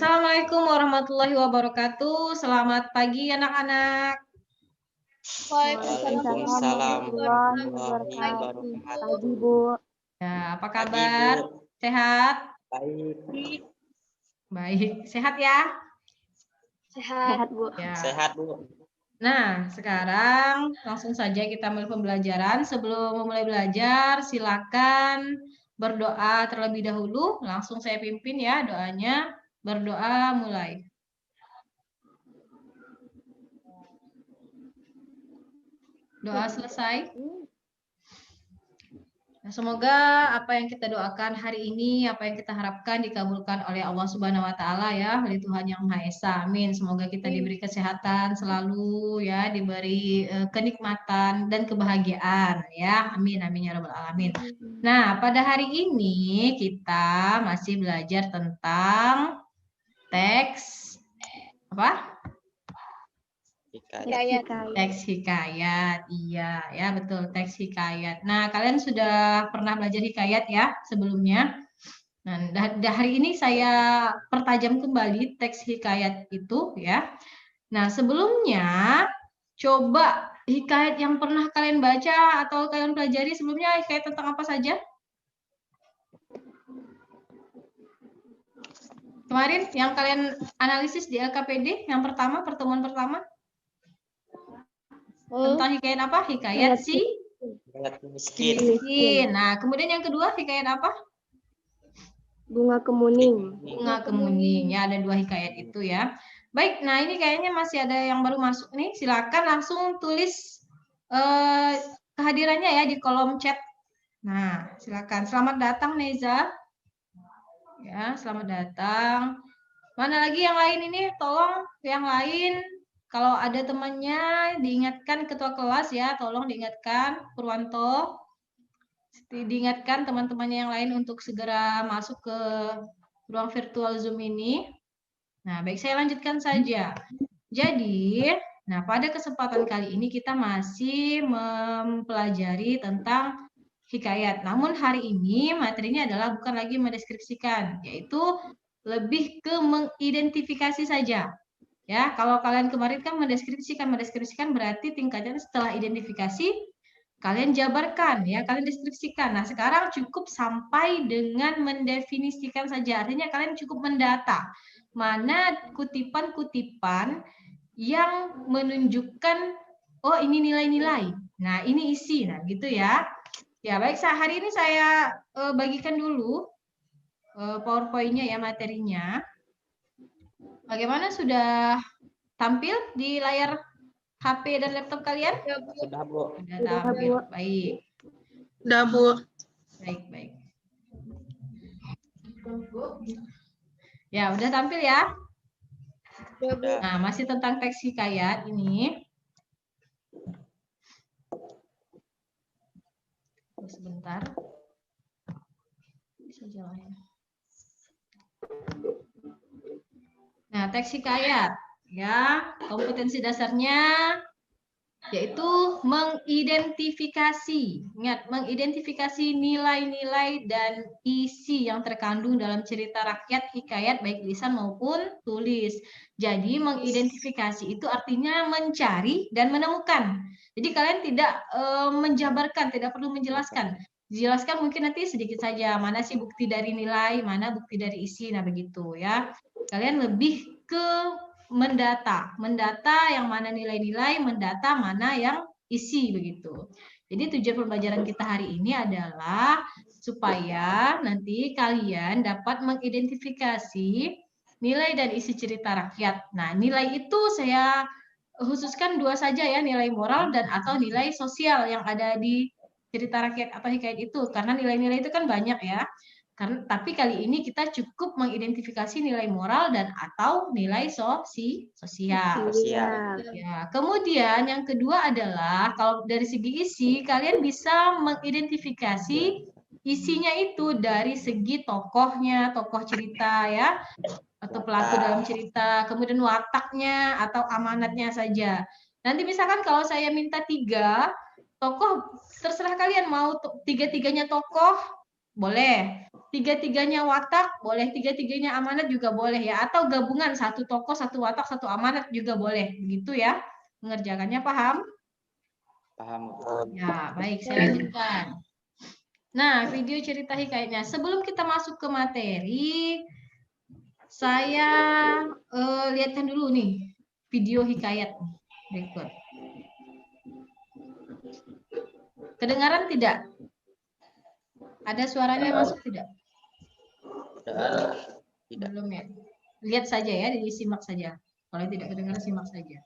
Assalamualaikum warahmatullahi wabarakatuh. Selamat pagi anak-anak. Waalaikumsalam warahmatullahi wabarakatuh. Pagi, Bu. Ya, apa Pagi, kabar? Bu. Sehat? Baik. Baik. Sehat ya? Sehat, Bu. Ya. Sehat, Bu. Nah, sekarang langsung saja kita mulai pembelajaran. Sebelum memulai belajar, silakan berdoa terlebih dahulu. Langsung saya pimpin ya doanya. Berdoa mulai. Doa selesai. Nah, semoga apa yang kita doakan hari ini, apa yang kita harapkan dikabulkan oleh Allah Subhanahu wa taala ya, oleh Tuhan Yang Maha Esa. Amin. Semoga kita diberi kesehatan selalu ya, diberi kenikmatan dan kebahagiaan ya. Amin amin ya rabbal alamin. Nah, pada hari ini kita masih belajar tentang teks apa? Teks hikayat, iya ya betul teks hikayat. Nah kalian sudah pernah belajar hikayat ya sebelumnya. Nah hari ini saya pertajam kembali teks hikayat itu ya. Nah sebelumnya coba hikayat yang pernah kalian baca atau kalian pelajari sebelumnya hikayat tentang apa saja? Kemarin yang kalian analisis di LKPD yang pertama pertemuan pertama. Tentang hikayat apa? Hikayat si miskin. Nah, kemudian yang kedua hikayat apa? Bunga kemuning. Bunga kemuning. Ya, ada 2 hikayat itu ya. Baik, nah ini kayaknya masih ada yang baru masuk nih. Silakan langsung tulis kehadirannya ya di kolom chat. Nah, silakan. Selamat datang Neza. Ya, selamat datang. Mana lagi yang lain ini? Tolong yang lain. Kalau ada temannya, diingatkan ketua kelas ya, tolong diingatkan Purwanto. Diingatkan teman-temannya yang lain untuk segera masuk ke ruang virtual Zoom ini. Nah, baik saya lanjutkan saja. Jadi, nah pada kesempatan kali ini kita masih mempelajari tentang hikayat. Namun hari ini materinya adalah bukan lagi mendeskripsikan, yaitu lebih ke mengidentifikasi saja. Ya, kalau kalian kemarin kan mendeskripsikan berarti tingkatnya setelah identifikasi kalian jabarkan ya, kalian deskripsikan. Nah, sekarang cukup sampai dengan mendefinisikan saja. Artinya kalian cukup mendata mana kutipan-kutipan yang menunjukkan oh ini nilai-nilai. Nah, ini isi. Nah, gitu ya. Ya, baik hari ini saya bagikan dulu PowerPoint-nya ya materinya. Bagaimana sudah tampil di layar HP dan laptop kalian? Sudah, Bu. Sudah tampil. Baik. Sudah, Bu. Baik. Ya, udah tampil ya? Nah, masih tentang teks hikayat ini. Sebentar. Bisa jalan. Nah, teks hikayat ya, kompetensi dasarnya yaitu mengidentifikasi. Ingat, mengidentifikasi nilai-nilai dan isi yang terkandung dalam cerita rakyat hikayat baik lisan maupun tulis. Jadi, mengidentifikasi itu artinya mencari dan menemukan. Jadi, kalian tidak menjabarkan, tidak perlu menjelaskan. Dijelaskan mungkin nanti sedikit saja, mana sih bukti dari nilai, mana bukti dari isi, nah begitu ya. Kalian lebih ke mendata yang mana nilai-nilai, mendata mana yang isi begitu. Jadi tujuan pembelajaran kita hari ini adalah supaya nanti kalian dapat mengidentifikasi nilai dan isi cerita rakyat. Nah, nilai itu saya khususkan 2 saja ya, nilai moral dan atau nilai sosial yang ada di cerita rakyat atau hikayat itu, karena nilai-nilai itu kan banyak ya. Tapi kali ini kita cukup mengidentifikasi nilai moral dan atau nilai sosial. Ya, kemudian yang kedua adalah kalau dari segi isi kalian bisa mengidentifikasi isinya itu dari segi tokohnya, tokoh cerita ya, atau pelaku dalam cerita, kemudian wataknya atau amanatnya saja. Nanti misalkan kalau saya minta 3 tokoh, terserah kalian mau 3-3-nya tokoh, boleh. tiga-tiganya watak boleh, tiga-tiganya amanat juga boleh ya, atau gabungan satu tokoh, satu watak, satu amanat juga boleh, begitu ya mengerjakannya, paham? Paham. Ya, baik, saya lanjutkan. Nah, video cerita hikayatnya. Sebelum kita masuk ke materi, saya lihatkan dulu nih video hikayat berikut. Kedengaran tidak? Ada suaranya masuk tidak? Tidak. Belum ya. Lihat saja ya, disimak saja. Kalau tidak kedengaran, simak saja.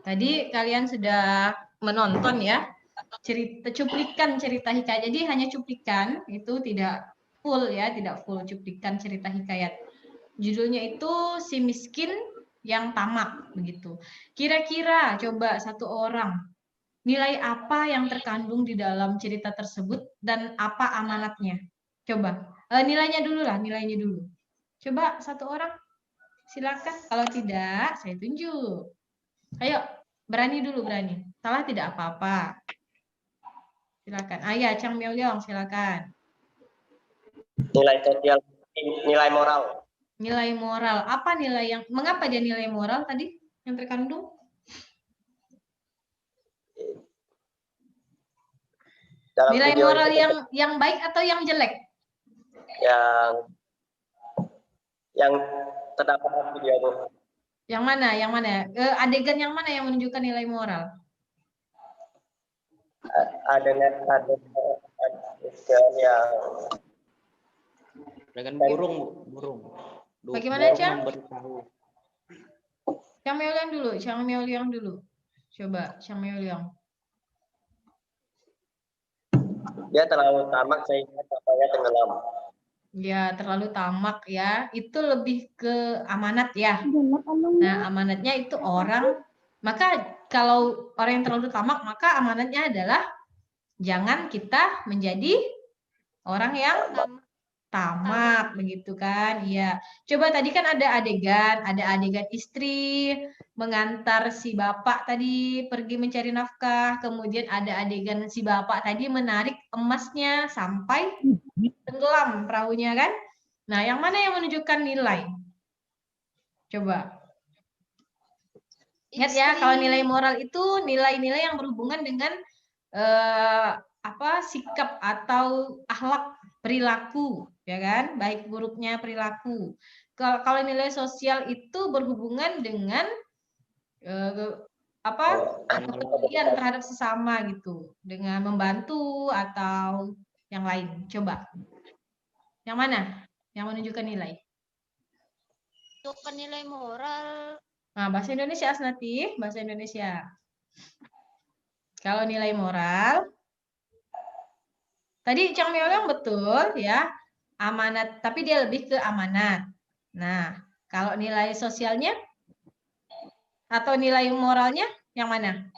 Tadi kalian sudah menonton ya cuplikan cerita hikayat. Jadi hanya cuplikan, itu tidak full ya, tidak full cuplikan cerita hikayat. Judulnya itu Si Miskin yang Tamak begitu. Kira-kira coba satu orang nilai apa yang terkandung di dalam cerita tersebut dan apa amanatnya? Coba nilainya dulu lah, nilainya dulu. Coba satu orang, silakan. Kalau tidak, saya tunjuk. Ayo, berani dulu, berani. Salah tidak apa-apa. Silakan. Ayah, Chang Miao Leong, silakan. Nilai sosial, nilai moral. Nilai moral. Apa nilai yang, mengapa dia nilai moral tadi yang terkandung? Dalam Nilai video moral itu yang baik atau yang jelek? yang terdapat dalam video itu. Yang mana? Yang mana? Adegan yang mana yang menunjukkan nilai moral? Adegan yang Dengan burung. Bagaimana, Burung Cang? memberitahu. Chang Miao Leong dulu, Chang Miao Leong dulu. Coba, Chang Miao Leong. dia terlalu tamak sehingga kapalnya tenggelam. Ya, terlalu tamak ya. Itu lebih ke amanat ya. Nah, amanatnya itu orang. Maka kalau orang yang terlalu tamak, maka amanatnya adalah jangan kita menjadi orang yang tamak, begitu kan? Iya. Coba tadi kan ada adegan istri mengantar si bapak tadi pergi mencari nafkah, kemudian ada adegan si bapak tadi menarik emasnya sampai tenggelam perahunya kan? Nah, yang mana yang menunjukkan nilai? Coba. Ingat ya, kalau nilai moral itu nilai-nilai yang berhubungan dengan sikap atau akhlak, perilaku, ya kan? Baik buruknya perilaku. Kalau nilai sosial itu berhubungan dengan kepedulian terhadap sesama gitu, dengan membantu atau yang lain. Coba. Yang mana? Yang menunjukkan nilai? Menunjukkan nilai moral. Nah, bahasa Indonesia Asnati, bahasa Indonesia. Kalau nilai moral, tadi Chang Miao Leong betul ya, amanat, tapi dia lebih ke amanat. Nah, kalau nilai sosialnya atau nilai moralnya yang mana?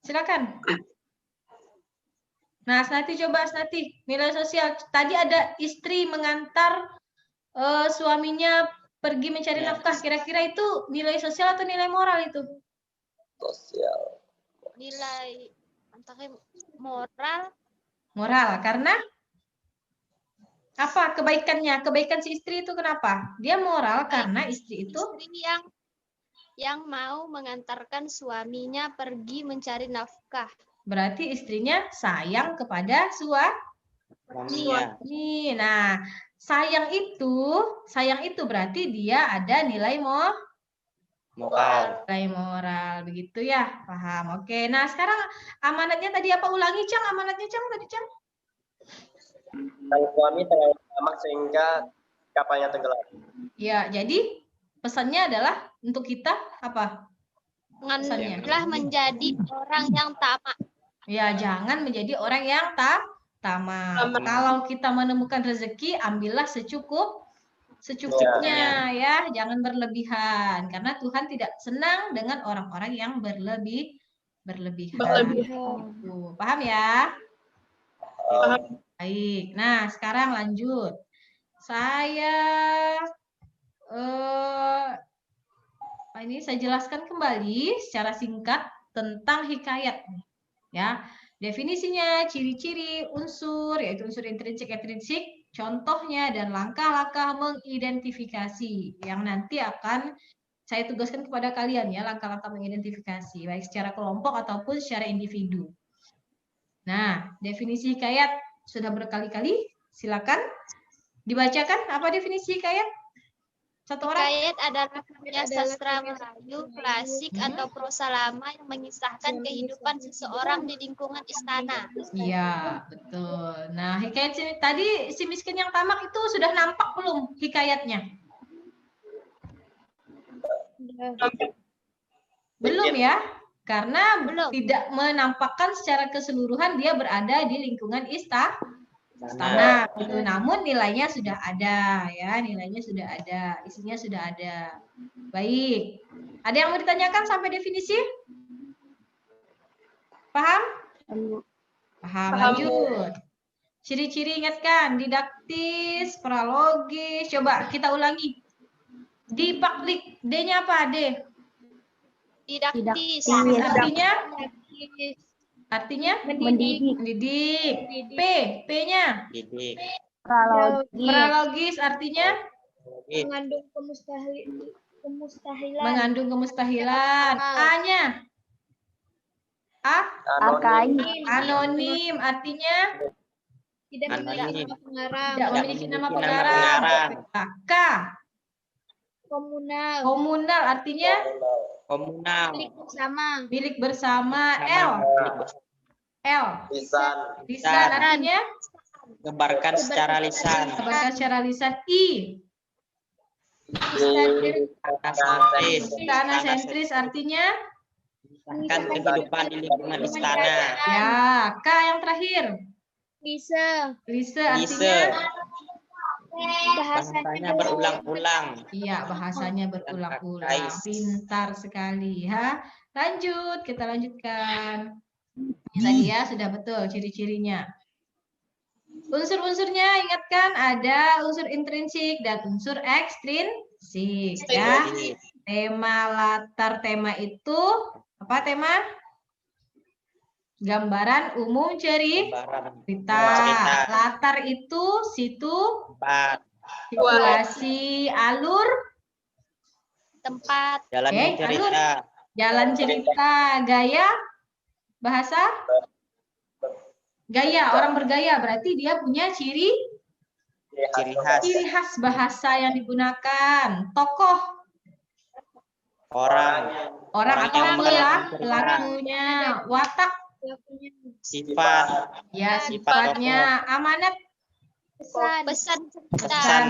Silakan. Nah, Asnati coba Asnati, nilai sosial. Tadi ada istri mengantar suaminya pergi mencari nafkah. Kira-kira itu nilai sosial atau nilai moral itu? Sosial. Nilai antara moral. Moral, karena apa kebaikannya? Kebaikan si istri itu kenapa? Dia moral karena istri itu yang mau mengantarkan suaminya pergi mencari nafkah. Berarti istrinya sayang kepada suami. Nah, sayang itu berarti dia ada nilai Moral. nilai moral, begitu ya? Paham? Oke. Nah, sekarang amanatnya tadi apa? Ulangi, Cang. Amanatnya, Cang, tadi, Cang. Sang suami terlalu tamak sehingga kapalnya tenggelam. Ya, jadi pesannya adalah untuk kita apa? Pesannya. Menjadi orang yang tamak. Ya, jangan menjadi orang yang tamak. Kalau kita menemukan rezeki, ambillah secukupnya ya, jangan berlebihan karena Tuhan tidak senang dengan orang-orang yang berlebihan. Paham ya? Baik. Nah, sekarang lanjut. Saya jelaskan kembali secara singkat tentang hikayat. Ya, definisinya, ciri-ciri, unsur, yaitu unsur intrinsik, contohnya dan langkah-langkah mengidentifikasi yang nanti akan saya tugaskan kepada kalian ya, langkah-langkah mengidentifikasi baik secara kelompok ataupun secara individu. Nah, definisi hikayat sudah berkali-kali, silakan dibacakan apa definisi hikayat? Satu orang. Hikayat adalah karya sastra Melayu klasik atau prosa lama yang mengisahkan kehidupan seseorang di lingkungan istana. Iya, betul. Nah, hikayat tadi si miskin yang tamak itu sudah nampak belum hikayatnya? Belum ya, karena Belum. tidak menampakkan secara keseluruhan dia berada di lingkungan istana gitu. Namun nilainya sudah ada ya, nilainya sudah ada, isinya sudah ada. Baik. Ada yang mau ditanyakan sampai definisi? Paham? Paham. Lanjut. Ciri-ciri ingatkan, didaktis, pralogis. Coba kita ulangi. Dipaklik, D-nya apa? D. Didaktis. Artinya? Mendidik. P. P-nya? Didik. Pralogis artinya? Mengandung kemustahilan. Mengandung kemustahilan. A-nya? A? Anonim artinya? Tidak memiliki nama pengarang. Tidak memiliki nama pengarang. K? Komunal. Komunal artinya? Komunal. Milik bersama. Milik bersama. L? L? Lisan artinya? Menyebarkan secara lisan. Menyebarkan secara lisan. I? Istana sentris artinya? Mengisahkan kehidupan di lingkungan istana. Ya. K yang terakhir? Lise artinya? Bahasanya berulang-ulang. Iya, bahasanya berulang-ulang. Pintar sekali ya. Lanjut, kita lanjutkan. Ini tadi ya sudah betul ciri-cirinya. Unsur-unsurnya ingatkan ada unsur intrinsik dan unsur ekstrinsik ya. Tema latar tema itu apa tema? Gambaran umum cerita. Latar itu situ, situasi, alur, tempat, jalan cerita, jalan cerita, gaya, bahasa, gaya, orang bergaya berarti dia punya ciri khas bahasa yang digunakan, tokoh, orang pelakunya, watak, sifat, ya sifatnya, amanat, pesan,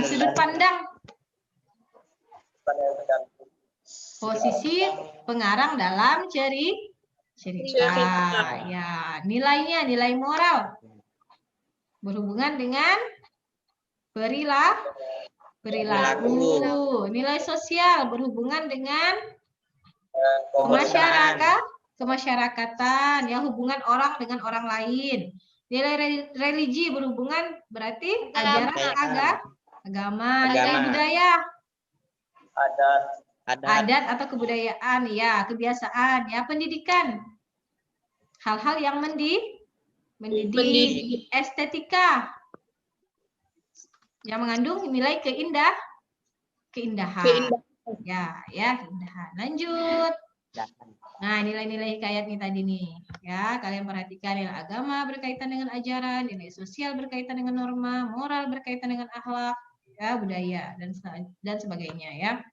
sudut pandang, posisi pengarang dalam cerita, ya nilainya, nilai moral berhubungan dengan perilaku, nilai sosial berhubungan dengan kemasyarakatan, ya hubungan orang dengan orang lain. Nilai religi berhubungan berarti ajaran agama. Nilai budaya, adat atau kebudayaan, ya kebiasaan, ya pendidikan, hal-hal yang mendidik, estetika, yang mengandung nilai keindahan, ya keindahan. Lanjut. Nah, nilai-nilai hikayat nih tadi nih, ya kalian perhatikan nilai agama berkaitan dengan ajaran, nilai sosial berkaitan dengan norma, moral berkaitan dengan akhlak, ya budaya dan sebagainya ya.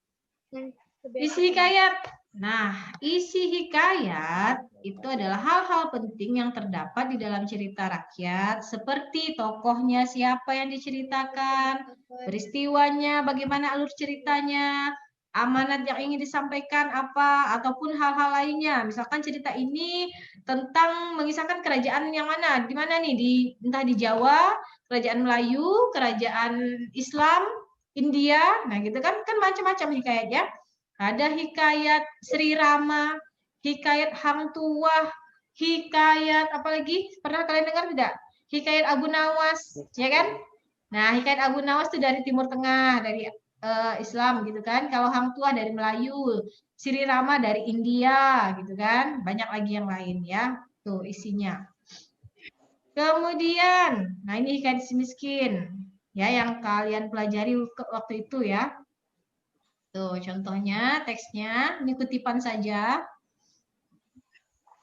Isi hikayat. Nah, isi hikayat itu adalah hal-hal penting yang terdapat di dalam cerita rakyat, seperti tokohnya siapa yang diceritakan, peristiwanya, bagaimana alur ceritanya, amanat yang ingin disampaikan apa, ataupun hal-hal lainnya. Misalkan cerita ini tentang mengisahkan kerajaan yang mana, di mana nih, entah di Jawa, kerajaan Melayu, kerajaan Islam, India, nah gitu kan macam-macam hikayat ya. Ada hikayat Sri Rama, hikayat Hang Tuah, hikayat apalagi pernah kalian dengar tidak? Hikayat Abu Nawas, ya kan? Nah, hikayat Abu Nawas itu dari Timur Tengah, dari Islam gitu kan. Kalau Hang Tuah dari Melayu, Sri Rama dari India gitu kan. Banyak lagi yang lain ya. Tuh isinya. Kemudian, nah ini hikayat si miskin ya yang kalian pelajari waktu itu ya. Tuh contohnya teksnya, ini kutipan saja.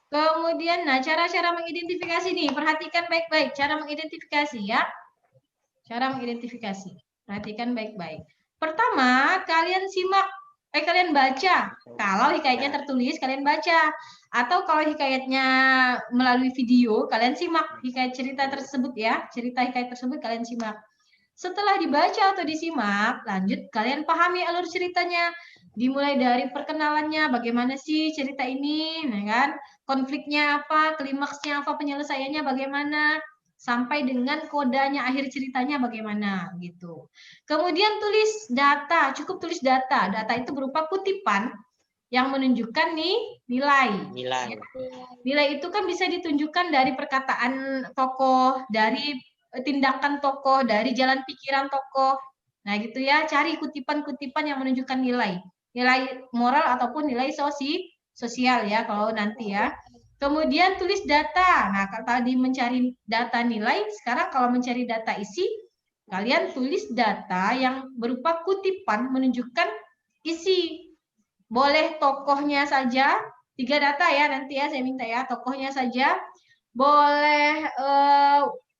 Kemudian, nah cara-cara mengidentifikasi nih, perhatikan baik-baik cara mengidentifikasi ya. Cara mengidentifikasi, perhatikan baik-baik. Pertama, kalian kalian baca. Kalau hikayatnya tertulis, kalian baca. Atau kalau hikayatnya melalui video, kalian simak hikayat cerita tersebut ya. Cerita hikayat tersebut kalian simak. Setelah dibaca atau disimak, lanjut kalian pahami alur ceritanya. Dimulai dari perkenalannya, bagaimana sih cerita ini, nah kan? Konfliknya apa, klimaksnya apa, penyelesaiannya bagaimana, sampai dengan kodanya akhir ceritanya bagaimana gitu. Kemudian tulis data, cukup tulis data. Data itu berupa kutipan yang menunjukkan nih nilai. Nilai. Nilai itu kan bisa ditunjukkan dari perkataan tokoh, dari tindakan tokoh, dari jalan pikiran tokoh. Nah, gitu ya, cari kutipan-kutipan yang menunjukkan nilai. Nilai moral ataupun nilai sosial ya kalau nanti ya. Kemudian tulis data. Nah, kalau tadi mencari data nilai, sekarang kalau mencari data isi, kalian tulis data yang berupa kutipan menunjukkan isi. Boleh tokohnya saja, 3 data ya nanti ya saya minta ya, tokohnya saja. Boleh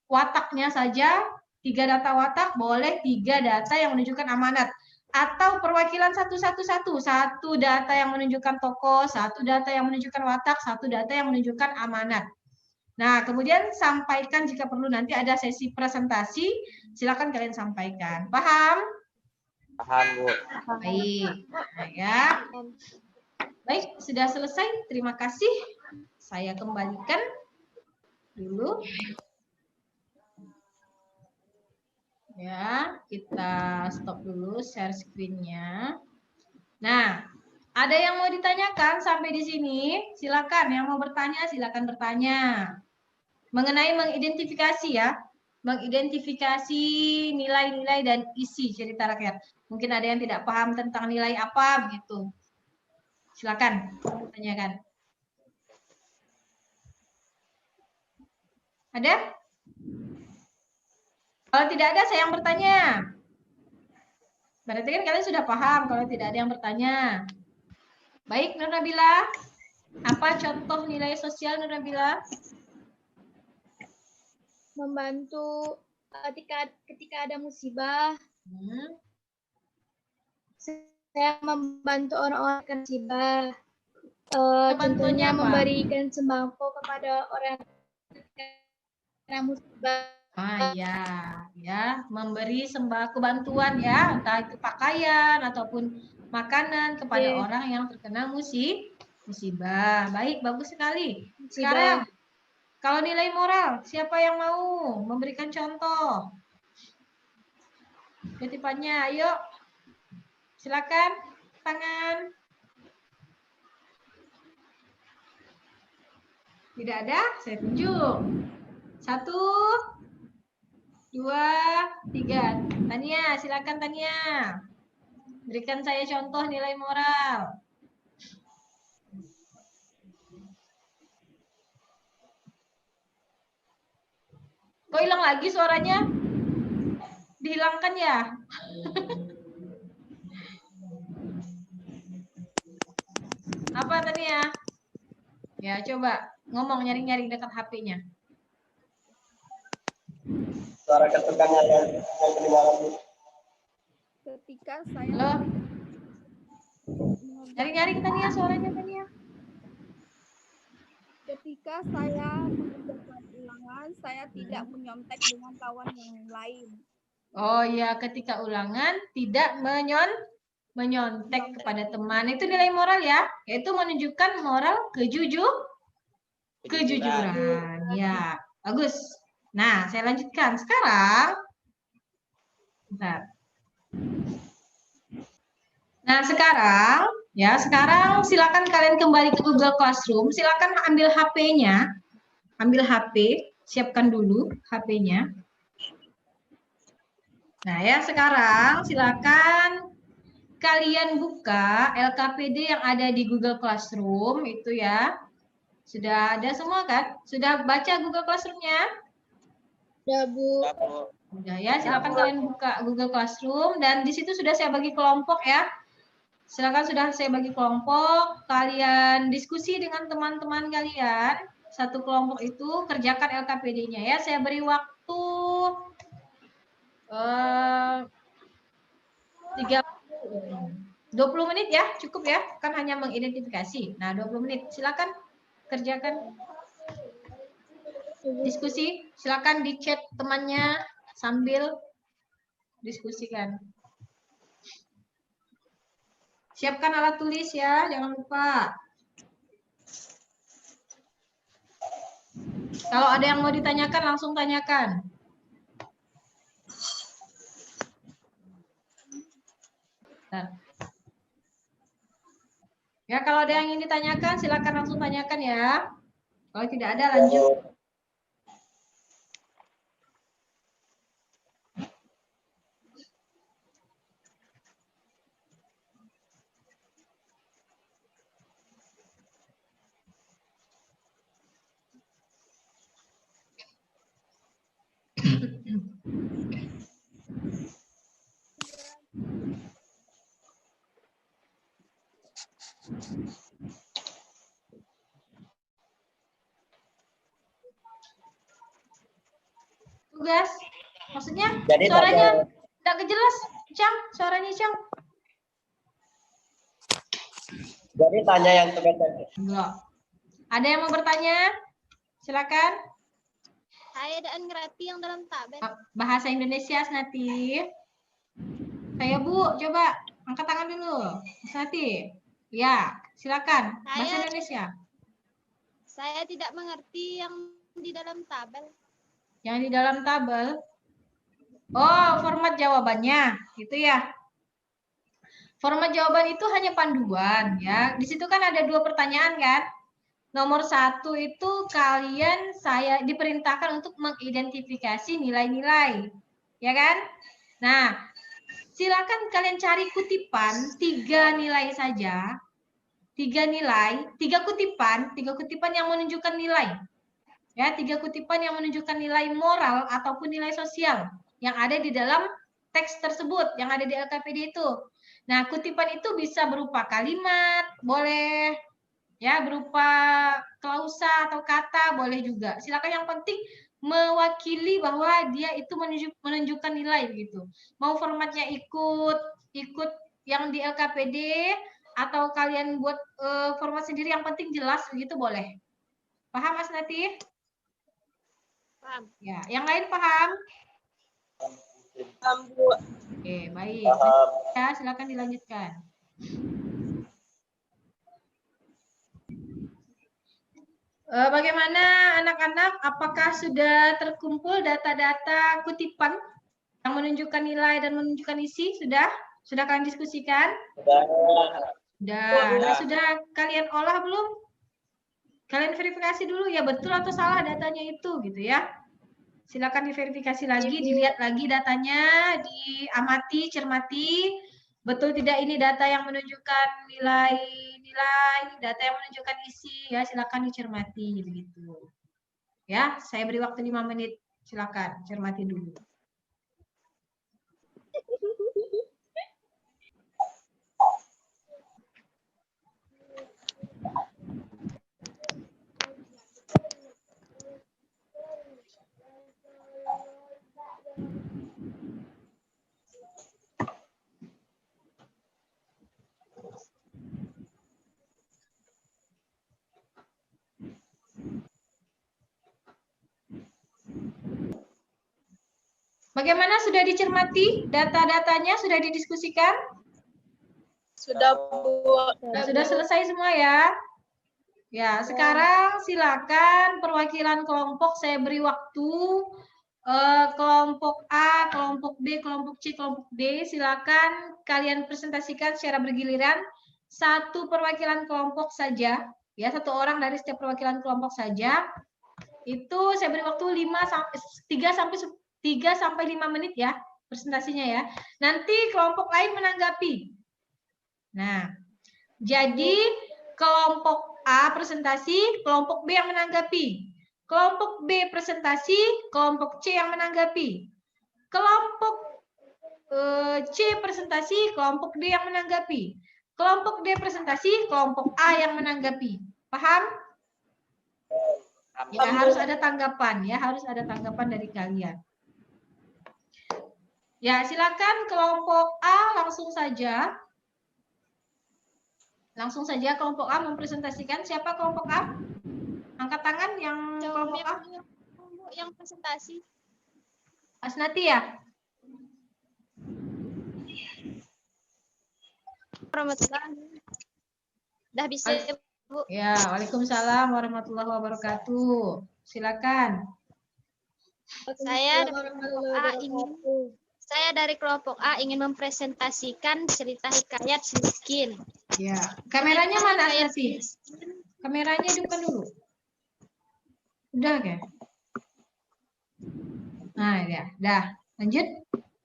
wataknya saja, 3 data watak, boleh 3 data yang menunjukkan amanat. Atau perwakilan satu-satu, satu data yang menunjukkan tokoh, 1 data yang menunjukkan watak, 1 data yang menunjukkan amanat. Nah, kemudian sampaikan jika perlu nanti ada sesi presentasi, silakan kalian sampaikan. Paham? Paham, Bu. Baik. Nah, ya. Baik, sudah selesai. Terima kasih. Saya kembalikan dulu. Ya, kita stop dulu share screen-nya. Nah, ada yang mau ditanyakan sampai di sini? Silakan, yang mau bertanya silakan bertanya. Mengenai mengidentifikasi ya, mengidentifikasi nilai-nilai dan isi cerita rakyat. Mungkin ada yang tidak paham tentang nilai apa begitu. Silakan, tanyakan. Ada? Kalau tidak ada, saya yang bertanya. Berarti kan kalian sudah paham kalau tidak ada yang bertanya. Baik, Nur Nabila. Apa contoh nilai sosial, Nur Nabila? Membantu ketika ada musibah. Saya membantu orang-orang yang musibah. Contohnya memberikan sembako kepada orang yang musibah. Ah ya, ya, memberi sembako bantuan ya, entah itu pakaian ataupun makanan kepada orang yang terkena musibah. Baik, bagus sekali. Sekarang, kalau nilai moral, siapa yang mau memberikan contoh? Kutipannya, ayo. Silakan, tangan. Tidak ada, saya tunjuk. 1, 2, 3. Tania, silakan Tania. Berikan saya contoh nilai moral. Kok hilang lagi suaranya? Dihilangkan ya? Apa Tania? Ya, coba ngomong nyari-nyari dekat HP-nya. Suara ketukannya yang kedengaran. Ketika saya Halo? Nyari-nyari Tania suaranya Tania. Ketika saya mengerjakan ulangan, saya tidak menyontek dengan kawan yang lain. Oh iya, ketika ulangan tidak menyontek kepada teman. Itu nilai moral ya, yaitu menunjukkan moral kejujuran. Ya, bagus. Nah, saya lanjutkan. Sekarang, bentar. Nah, sekarang silakan kalian kembali ke Google Classroom. Silakan ambil HP-nya. Ambil HP, siapkan dulu HP-nya. Nah, ya sekarang silakan kalian buka LKPD yang ada di Google Classroom itu ya. Sudah ada semua kan? Sudah baca Google Classroom-nya? Sudah, Bu. Sudah ya, silakan kalian buka Google Classroom dan di situ sudah saya bagi kelompok ya. Silakan sudah saya bagi kelompok, kalian diskusi dengan teman-teman kalian. Satu kelompok itu kerjakan LKPD-nya ya. Saya beri waktu 20 menit ya, cukup ya. Kan hanya mengidentifikasi. Nah, 20 menit. Silakan kerjakan. Diskusi, silakan di chat temannya sambil diskusikan. Siapkan alat tulis ya, jangan lupa. Kalau ada yang mau ditanyakan, langsung tanyakan. Bentar. Ya, kalau ada yang ingin ditanyakan, silakan langsung tanyakan ya. Kalau tidak ada, lanjut. Tugas, maksudnya Jadi suaranya tidak jelas, Cang, suaranya Cang. Jadi tanya yang tugas. Enggak. Ada yang mau bertanya? Silakan. Saya dan ngerti yang dalam tabel. Bahasa Indonesia, Asnati. Saya Bu, coba angkat tangan dulu. Asnati. Ya, silakan. Bahasa Indonesia. Saya tidak mengerti yang di dalam tabel. Yang di dalam tabel. Oh, format jawabannya, gitu ya. Format jawaban itu hanya panduan ya. Di situ kan ada 2 pertanyaan kan. Nomor 1 itu saya diperintahkan untuk mengidentifikasi nilai-nilai. Ya kan? Nah, silakan kalian cari kutipan 3 nilai saja. 3 nilai, 3 kutipan yang menunjukkan nilai. Ya, 3 kutipan yang menunjukkan nilai moral ataupun nilai sosial yang ada di dalam teks tersebut, yang ada di LKPD itu. Nah, kutipan itu bisa berupa kalimat, boleh ya, berupa klausa atau kata, boleh juga. Silakan, yang penting mewakili bahwa dia itu menunjukkan nilai gitu. Mau formatnya ikut yang di LKPD atau kalian buat format sendiri, yang penting jelas begitu boleh. Paham Mas Nati? Paham. Ya, yang lain paham? Paham, Bu. Oke, baik. Paham. Ya, silakan dilanjutkan. Bagaimana anak-anak? Apakah sudah terkumpul data-data kutipan yang menunjukkan nilai dan menunjukkan isi? Sudah? Sudah kalian diskusikan? Sudah. Nah, sudah kalian olah belum? Kalian verifikasi dulu ya, betul atau salah datanya itu gitu ya. Silakan diverifikasi lagi, dilihat lagi datanya, diamati, cermati. Betul tidak ini data yang menunjukkan nilai, data yang menunjukkan isi ya, silakan dicermati begitu. Ya, saya beri waktu 5 menit. Silakan cermati dulu. Bagaimana, sudah dicermati data-datanya, sudah didiskusikan? Sudah, Bu. Nah, sudah selesai semua ya? Ya, sekarang silakan perwakilan kelompok, saya beri waktu kelompok A, kelompok B, kelompok C, kelompok D, silakan kalian presentasikan secara bergiliran. 1 perwakilan kelompok saja, ya, 1 orang dari setiap perwakilan kelompok saja. Itu saya beri waktu 3 sampai 5 menit ya presentasinya ya. Nanti kelompok lain menanggapi. Nah, jadi kelompok A presentasi, kelompok B yang menanggapi. Kelompok B presentasi, kelompok C yang menanggapi. Kelompok C presentasi, kelompok D yang menanggapi. Kelompok D presentasi, kelompok A yang menanggapi. Paham? Ya, harus ada tanggapan ya, harus ada tanggapan dari kalian. Ya, silakan kelompok A langsung saja. Langsung saja kelompok A mempresentasikan. Siapa kelompok A? Angkat tangan yang kelompok A. Yang presentasi. Asnati ya? warahmatullahi. Dah bisa, Bu. Ya, waalaikumsalam warahmatullahi wabarakatuh. Silakan. Saya dari kelompok A ingin mempresentasikan cerita hikayat si miskin. Ya, kameranya mana Hikayat si Asnati? miskin. Kameranya hidupkan dulu. Udah kan? Nah, ya, dah. Lanjut.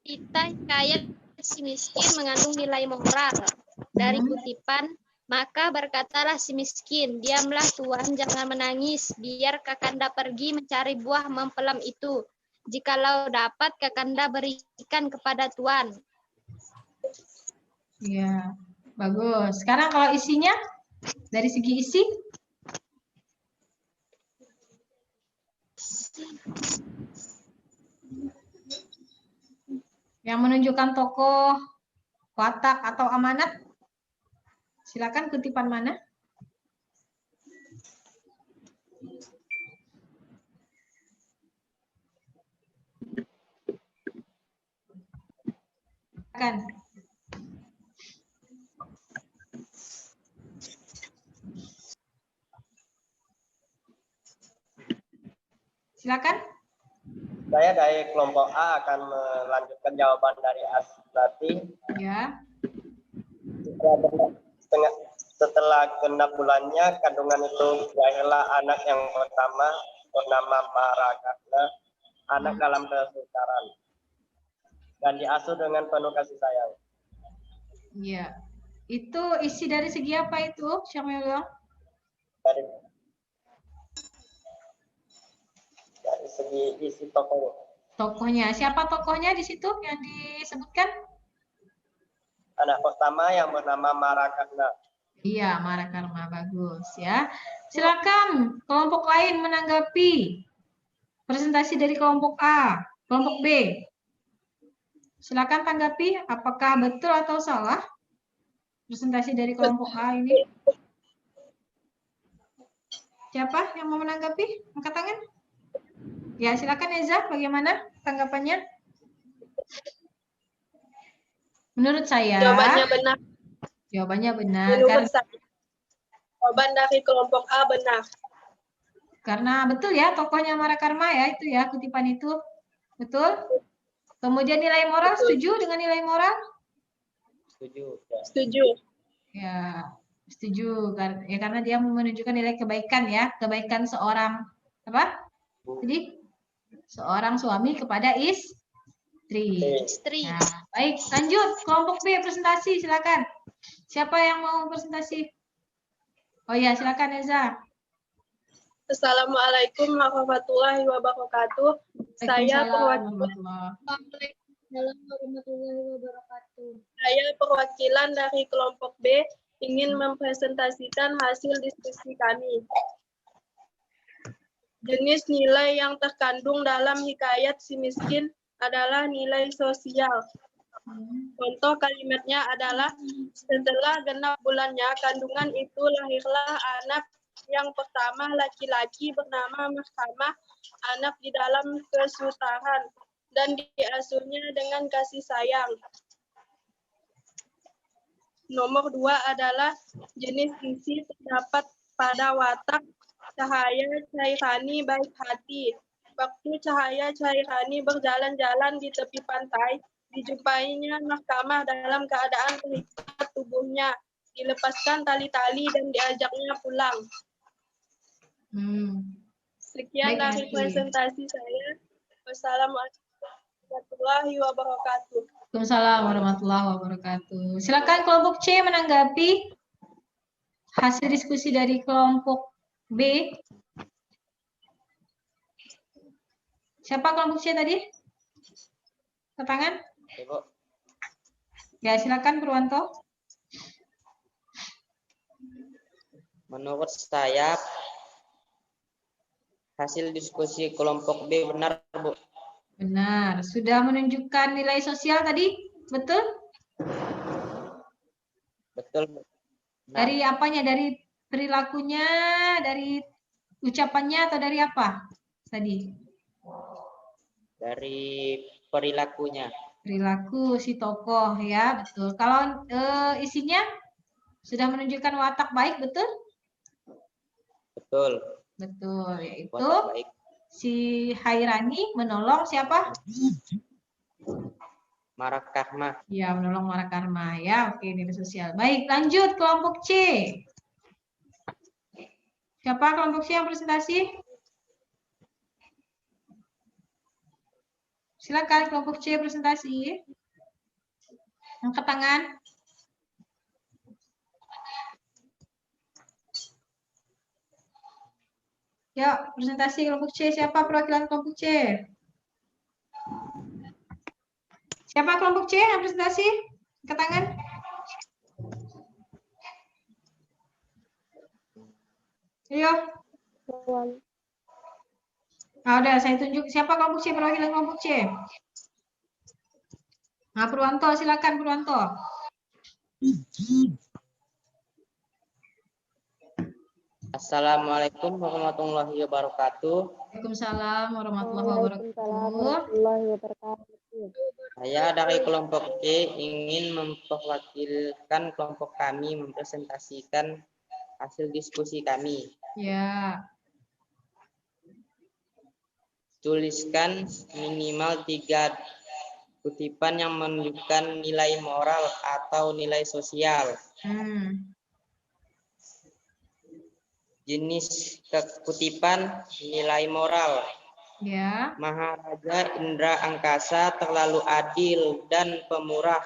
Cerita hikayat si miskin mengandung nilai moral. Dari kutipan, maka berkatalah si miskin, diamlah tuan, jangan menangis, biar kakanda pergi mencari buah mempelem itu. Jikalau dapat, kakanda berikan kepada tuan. Ya, bagus. Sekarang kalau isinya, dari segi isi, yang menunjukkan tokoh, watak, atau amanat, silakan kutipan mana? Silakan. Silakan. Saya dari kelompok A akan melanjutkan jawaban dari Asnati. Ya. Setelah genap bulannya, kandungan itu lahirlah anak yang pertama bernama Marakana, anak dalam kesukaran, dan diasuh dengan penuh kasih sayang. Ya. Itu isi dari segi apa itu, Syamil? Dari segi isi tokoh. Tokohnya. Siapa tokohnya di situ yang disebutkan? Anak pertama yang bernama Marakana. Iya, Marakarma, bagus ya. Silakan kelompok lain menanggapi presentasi dari kelompok A, kelompok B. Silakan tanggapi apakah betul atau salah presentasi dari kelompok A ini. Siapa yang mau menanggapi? Angkat tangan. Ya, silakan Eza, bagaimana tanggapannya? Menurut saya Jawabannya benar. Jawabannya benar. Menurut saya, jawaban dari kelompok A benar. Karena betul ya, tokohnya Marakarma ya, itu ya, kutipan itu. Betul? Kemudian nilai moral, Betul. setuju dengan nilai moral? Setuju. Setuju. Ya, setuju. Ya, karena dia menunjukkan nilai kebaikan ya, kebaikan seorang, apa? Jadi, seorang suami kepada istri. Istri. Nah, baik, lanjut. Kelompok B, presentasi, silakan. Siapa yang mau presentasi? Oh ya, silakan Eza. Assalamualaikum warahmatullahi wabarakatuh. Waalaikumsalam warahmatullahi wabarakatuh. Saya perwakilan dari kelompok B ingin mempresentasikan hasil diskusi kami. Jenis nilai yang terkandung dalam hikayat si miskin adalah nilai sosial. Contoh kalimatnya adalah, setelah genap bulannya kandungan itu lahirlah anak yang pertama laki-laki bernama Mahkamah, anak di dalam kesusahan, dan diasuhnya dengan kasih sayang. Nomor 2 adalah jenis isi terdapat pada watak Cahaya Cairani baik hati. Waktu Cahaya Cairani berjalan-jalan di tepi pantai, dijumpainya Mahkamah dalam keadaan terikat tubuhnya, dilepaskan tali-tali dan diajaknya pulang. Sekian dari presentasi saya. Wassalamualaikum warahmatullahi wabarakatuh. Waalaikumsalam warahmatullahi wabarakatuh. Silakan kelompok C menanggapi hasil diskusi dari kelompok B. Siapa kelompok C tadi? Angkat tangan. Ya, silakan Purwanto. Menurut saya, hasil diskusi kelompok B benar, Bu. Benar. Sudah menunjukkan nilai sosial tadi? Betul? Betul, Bu. Benar. Dari apanya? Dari perilakunya, dari ucapannya, atau dari apa tadi? Dari perilakunya. Perilaku si tokoh ya, betul. Kalau isinya sudah menunjukkan watak baik, betul? Betul. Betul, yaitu Watak baik. si Hairani menolong siapa? Marakarma. Ya, menolong Marakarma ya. Oke, nilai sosial. Baik, lanjut kelompok C. Siapa kelompok C yang presentasi? Silakan kelompok C presentasi. Angkat tangan. Yuk, presentasi kelompok C. Siapa perwakilan kelompok C? Siapa kelompok C yang presentasi? Angkat tangan. Ayo. Nah, udah, saya tunjuk siapa kelompok C, perwakilan kelompok C. Nah, Purwanto, silakan Purwanto. Assalamualaikum warahmatullahi wabarakatuh. Waalaikumsalam warahmatullahi wabarakatuh. Saya dari kelompok C ingin memperwakilkan kelompok kami mempresentasikan hasil diskusi kami. Ya. Tuliskan minimal 3 kutipan yang menunjukkan nilai moral atau nilai sosial. Jenis kutipan nilai moral. Ya. Maharaja Indra Angkasa terlalu adil dan pemurah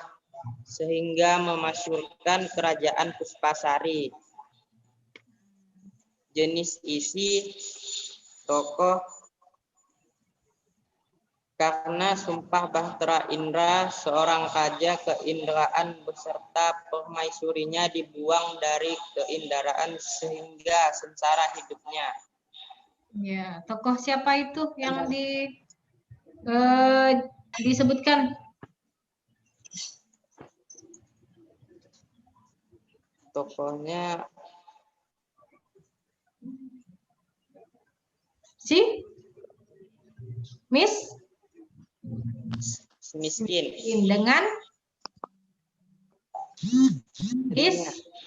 sehingga memasyurkan kerajaan Puspasari. Jenis isi tokoh karena sumpah Bahtera Indra, seorang raja keindaraan beserta permaisurinya dibuang dari keindaraan sehingga sengsara hidupnya. Ya, tokoh siapa itu yang disebutkan? Tokohnya si Miss miskin dengan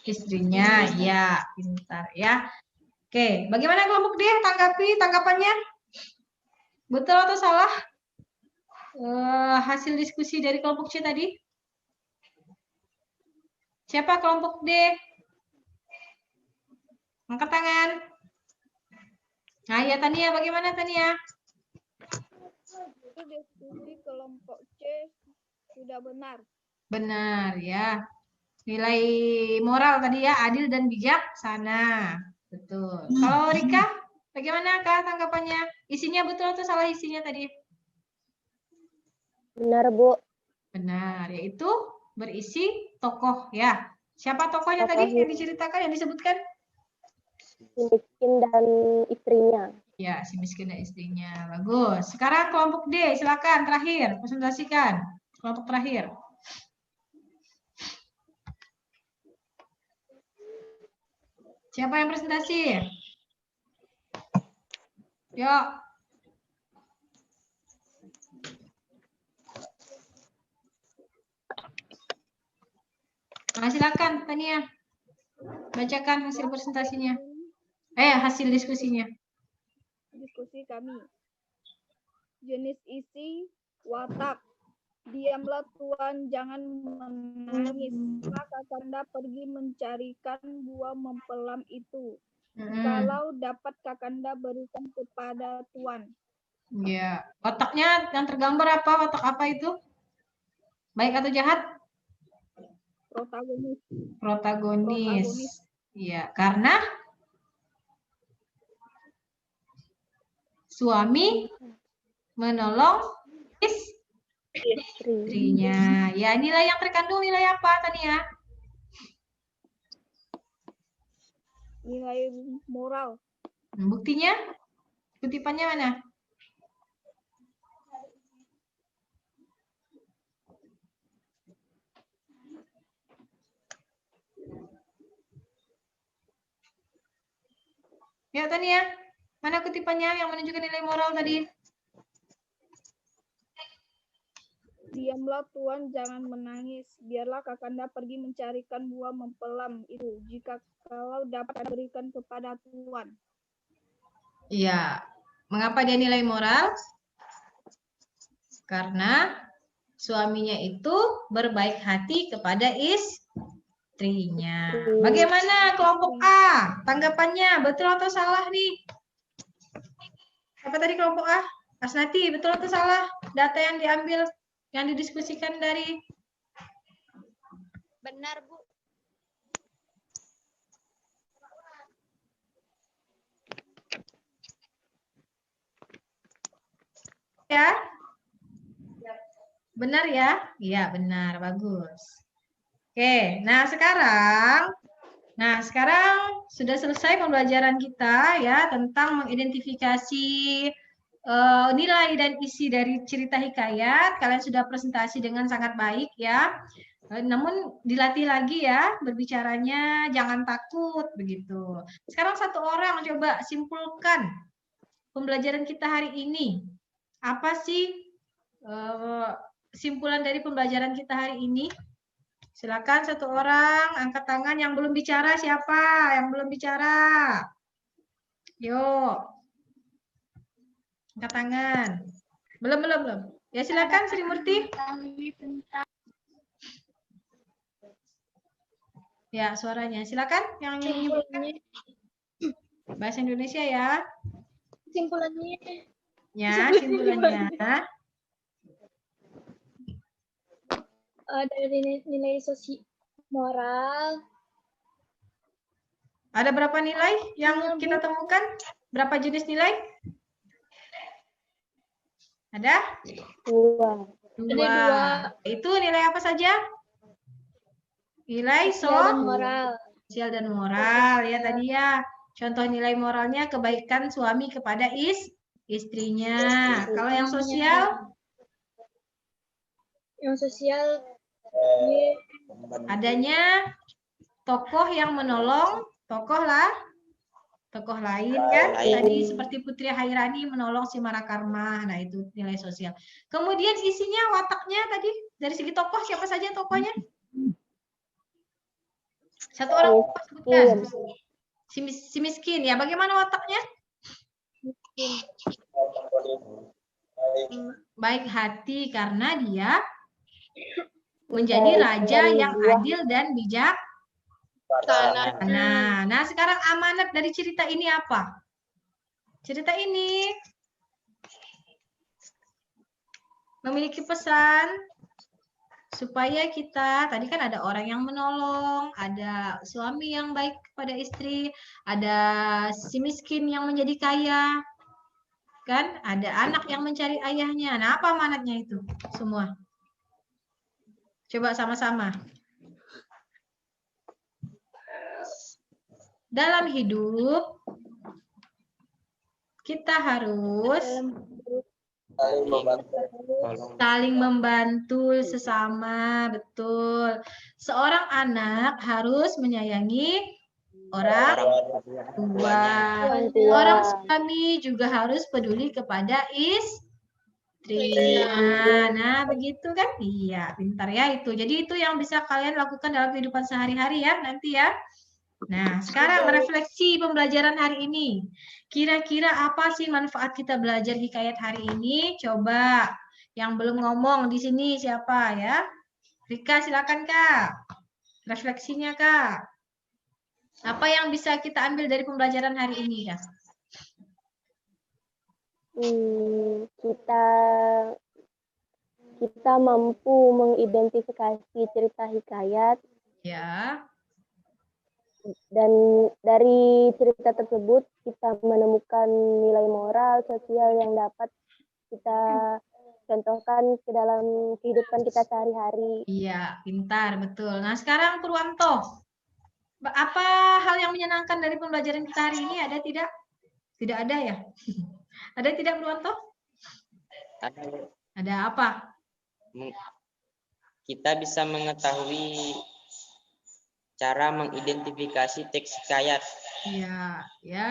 istrinya. Ya, pintar ya. Oke, bagaimana kelompok D? Tanggapannya? Betul atau salah? Hasil diskusi dari kelompok C tadi? Siapa kelompok D? Angkat tangan. Nah, ya Tania, bagaimana Tania? Itu diskusi kelompok C sudah benar. Benar ya. Nilai moral tadi ya, adil dan bijaksana. Betul. Kalau Rika, bagaimana Kak tanggapannya? Isinya betul atau salah isinya tadi? Benar, Bu. Benar, yaitu berisi tokoh ya. Siapa tokohnya tadi yang diceritakan, yang disebutkan? Si miskin dan istrinya. Ya, si miskin dan istrinya. Bagus. Sekarang kelompok D, silakan terakhir presentasikan. Kelompok terakhir. Siapa yang presentasi? Yuk. Nah, silakan Tania. Bacakan hasil presentasinya. Hasil diskusinya. Diskusi kami. Jenis isi watak. Diamlah Tuan, jangan menangis. Maka Kakanda pergi mencarikan buah mempelam itu. Kalau dapat Kakanda berikan kepada Tuan. Ya, wataknya yang tergambar apa? Watak apa itu? Baik atau jahat? Protagonis. Iya, karena suami menolong istrinya. Ya, nilai yang terkandung nilai apa, Tania? Nilai moral. Buktinya? Kutipannya mana? Ya, Tania. Mana kutipannya yang menunjukkan nilai moral tadi? Diamlah Tuan, jangan menangis. Biarlah Kakanda pergi mencarikan buah mempelam itu. Jika kalau dapat berikan kepada Tuan. Iya. Mengapa dia nilai moral? Karena suaminya itu berbaik hati kepada istrinya. Bagaimana kelompok A? Tanggapannya betul atau salah nih? Apa tadi kelompok A? Asnati, betul atau salah? Data yang diambil, yang didiskusikan dari... Benar, Bu. Ya? Benar ya? Iya, benar. Bagus. Oke, nah sekarang sudah selesai pembelajaran kita ya tentang mengidentifikasi nilai dan isi dari cerita hikayat. Kalian sudah presentasi dengan sangat baik ya. Namun dilatih lagi ya berbicaranya, jangan takut begitu. Sekarang satu orang coba simpulkan pembelajaran kita hari ini. Apa sih simpulan dari pembelajaran kita hari ini? Silakan satu orang angkat tangan. Yang belum bicara siapa? Yang belum bicara? Yuk. Angkat tangan. Belum. Ya silakan Sri Murti. Ya, suaranya. Silakan yang menyebutkan. Bahasa Indonesia ya. Simpulannya. Ya, simpulannya. Dari nilai sosial moral. Ada berapa nilai yang kita temukan? Berapa jenis nilai? Ada? Dua. Dua. Itu nilai apa saja? Nilai sosial dan moral ya tadi ya. Contoh nilai moralnya kebaikan suami kepada istrinya. Kalau yang sosial? Yang sosial adanya tokoh yang menolong tokoh lain kan. Tadi seperti Putri Hairani menolong si Marakarma. Nah, itu nilai sosial. Kemudian isinya wataknya tadi dari segi tokoh siapa saja tokohnya? Satu orang sebutkan. Si miskin ya. Bagaimana wataknya? Baik hati karena dia menjadi raja yang adil dan bijak. Nah, sekarang amanat dari cerita ini apa? Cerita ini memiliki pesan supaya kita, tadi kan ada orang yang menolong, ada suami yang baik kepada istri, ada si miskin yang menjadi kaya, kan? Ada anak yang mencari ayahnya. Nah, apa amanatnya itu semua? Coba sama-sama. Dalam hidup, kita harus saling membantu sesama, betul. Seorang anak harus menyayangi orang tua. Orang suami juga harus peduli kepada istri. Nah, begitu kan? Iya, pintar ya itu. Jadi itu yang bisa kalian lakukan dalam kehidupan sehari-hari ya, nanti ya. Nah, sekarang refleksi pembelajaran hari ini. Kira-kira apa sih manfaat kita belajar hikayat hari ini? Coba yang belum ngomong di sini siapa ya? Rika, silakan Kak. Refleksinya Kak. Apa yang bisa kita ambil dari pembelajaran hari ini Kak? Kita mampu mengidentifikasi cerita hikayat. Ya. Dan dari cerita tersebut kita menemukan nilai moral, sosial yang dapat kita contohkan ke dalam kehidupan kita sehari-hari. Iya, pintar, betul. Nah, sekarang Purwanto, apa hal yang menyenangkan dari pembelajaran kita hari ini? Ada tidak? Tidak ada ya? Ada tidak Purwanto? Ada apa? Kita bisa mengetahui cara mengidentifikasi teks hikayat. Iya, ya.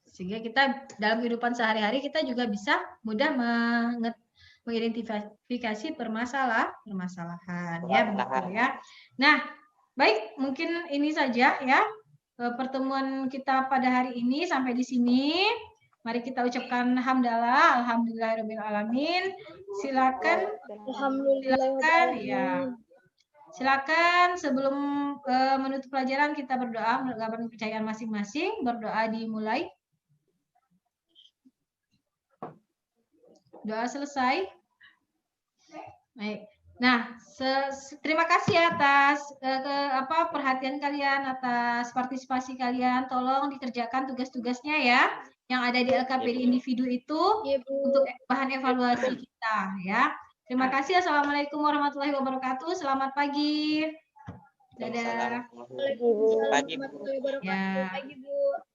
Sehingga kita dalam kehidupan sehari-hari kita juga bisa mudah mengidentifikasi permasalahan ya begitu ya. Nah, baik, mungkin ini saja ya pertemuan kita pada hari ini sampai di sini. Mari kita ucapkan hamdalah, alhamdulillahirabbil alamin. Silakan ya. Silakan sebelum menutup pelajaran kita berdoa menggambarkan kepercayaan masing-masing. Berdoa dimulai. Doa selesai. Baik. Nah, terima kasih atas perhatian kalian, atas partisipasi kalian. Tolong dikerjakan tugas-tugasnya ya, yang ada di LKPD individu itu untuk bahan evaluasi kita ya. Terima kasih. Assalamualaikum warahmatullahi wabarakatuh. Selamat pagi. Dadah. Pagi, Bu. Ya. Pagi, Bu.